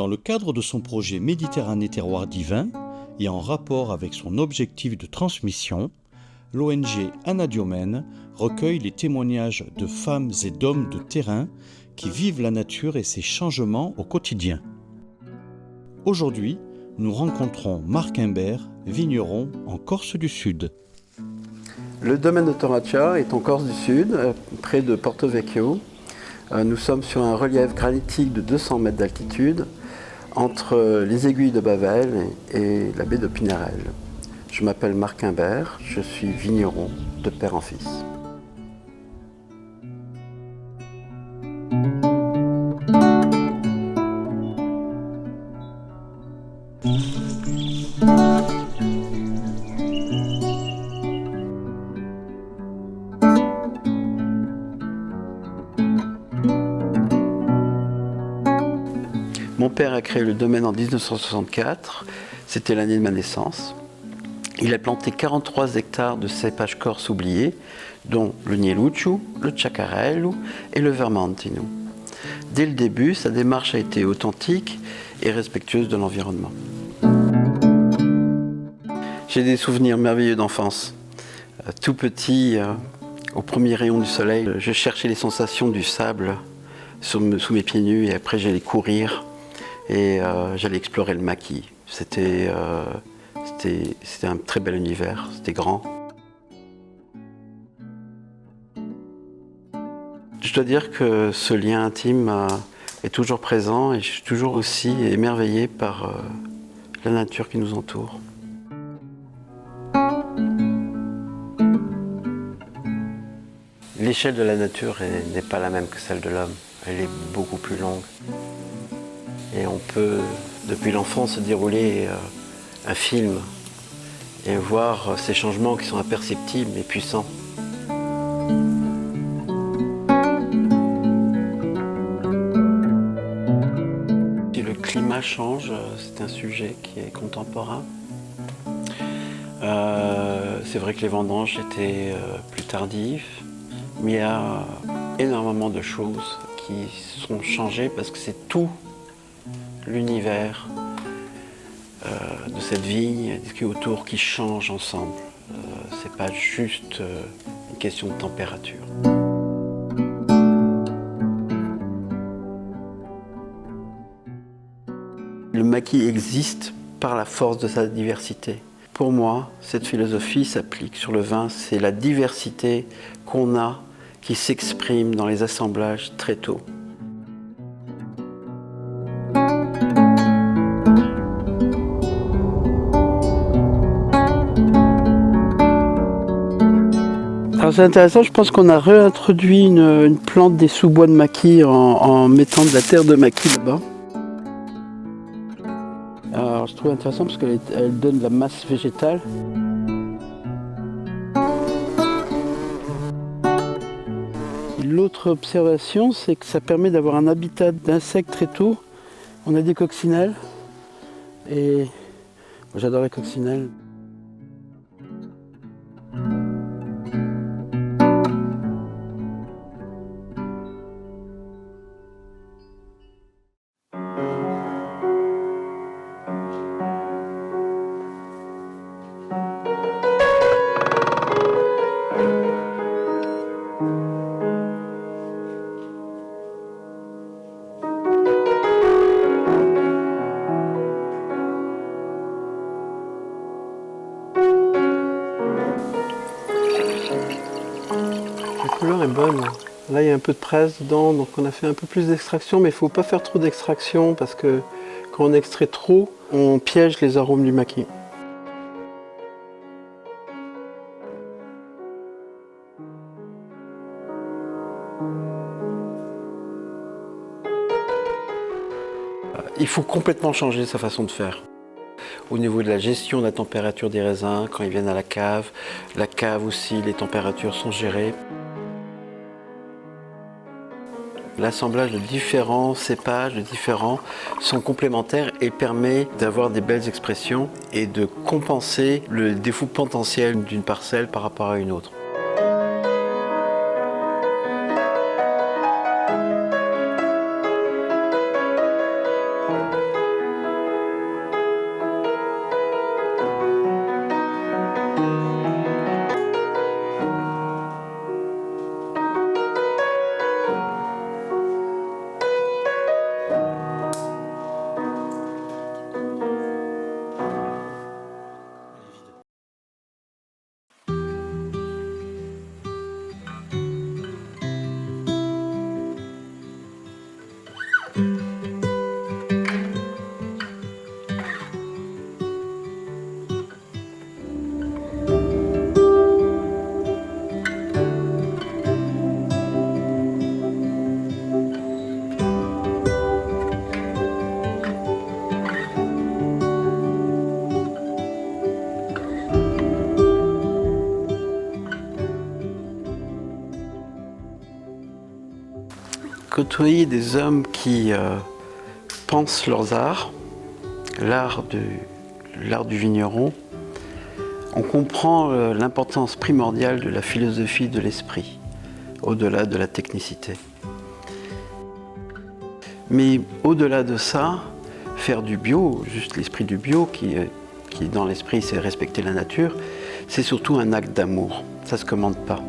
Dans le cadre de son projet Méditerranée Terroir Divin et en rapport avec son objectif de transmission, l'ONG Anadiomène recueille les témoignages de femmes et d'hommes de terrain qui vivent la nature et ses changements au quotidien. Aujourd'hui, nous rencontrons Marc Imbert, vigneron en Corse du Sud. Le domaine de Torraccia est en Corse du Sud, près de Porto Vecchio. Nous sommes sur un relief granitique de 200 mètres d'altitude entre les aiguilles de Bavel et la baie de Pinarel. Je m'appelle Marc Imbert, je suis vigneron de père en fils. Mon père a créé le domaine en 1964, c'était l'année de ma naissance. Il a planté 43 hectares de cépages corses oubliés, dont le Nielucciu, le Ciaccarello et le Vermentino. Dès le début, sa démarche a été authentique et respectueuse de l'environnement. J'ai des souvenirs merveilleux d'enfance. Tout petit, au premier rayon du soleil, je cherchais les sensations du sable sous mes pieds nus et après j'allais courir et j'allais explorer le maquis. C'était un très bel univers, c'était grand. Je dois dire que ce lien intime est toujours présent et je suis toujours aussi émerveillé par la nature qui nous entoure. L'échelle de la nature n'est pas la même que celle de l'homme, elle est beaucoup plus longue. Et on peut, depuis l'enfance, se dérouler un film et voir ces changements qui sont imperceptibles mais puissants. Si le climat change, c'est un sujet qui est contemporain. C'est vrai que les vendanges étaient plus tardives, mais il y a énormément de choses qui sont changées parce que c'est tout l'univers de cette vigne et ce qui est autour qui change ensemble. C'est pas juste une question de température. Le maquis existe par la force de sa diversité. Pour moi, cette philosophie s'applique sur le vin, c'est la diversité qu'on a qui s'exprime dans les assemblages très tôt. Alors c'est intéressant, je pense qu'on a réintroduit une plante des sous-bois de maquis en mettant de la terre de maquis là-bas. Alors je trouve intéressant parce qu'elle donne de la masse végétale. L'autre observation, c'est que ça permet d'avoir un habitat d'insectes très tôt. On a des coccinelles et moi, j'adore les coccinelles. La couleur est bonne. Là, il y a un peu de presse dedans, donc on a fait un peu plus d'extraction, mais il ne faut pas faire trop d'extraction parce que quand on extrait trop, on piège les arômes du maquis. Il faut complètement changer sa façon de faire. Au niveau de la gestion de la température des raisins, quand ils viennent à la cave aussi, les températures sont gérées. L'assemblage de différents cépages, sont complémentaires et permet d'avoir des belles expressions et de compenser le défaut potentiel d'une parcelle par rapport à une autre. côtoyer des hommes qui pensent leurs arts, l'art du vigneron, on comprend l'importance primordiale de la philosophie de l'esprit, au-delà de la technicité. Mais au-delà de ça, faire du bio, juste l'esprit du bio, qui dans l'esprit c'est respecter la nature, c'est surtout un acte d'amour, ça ne se commande pas.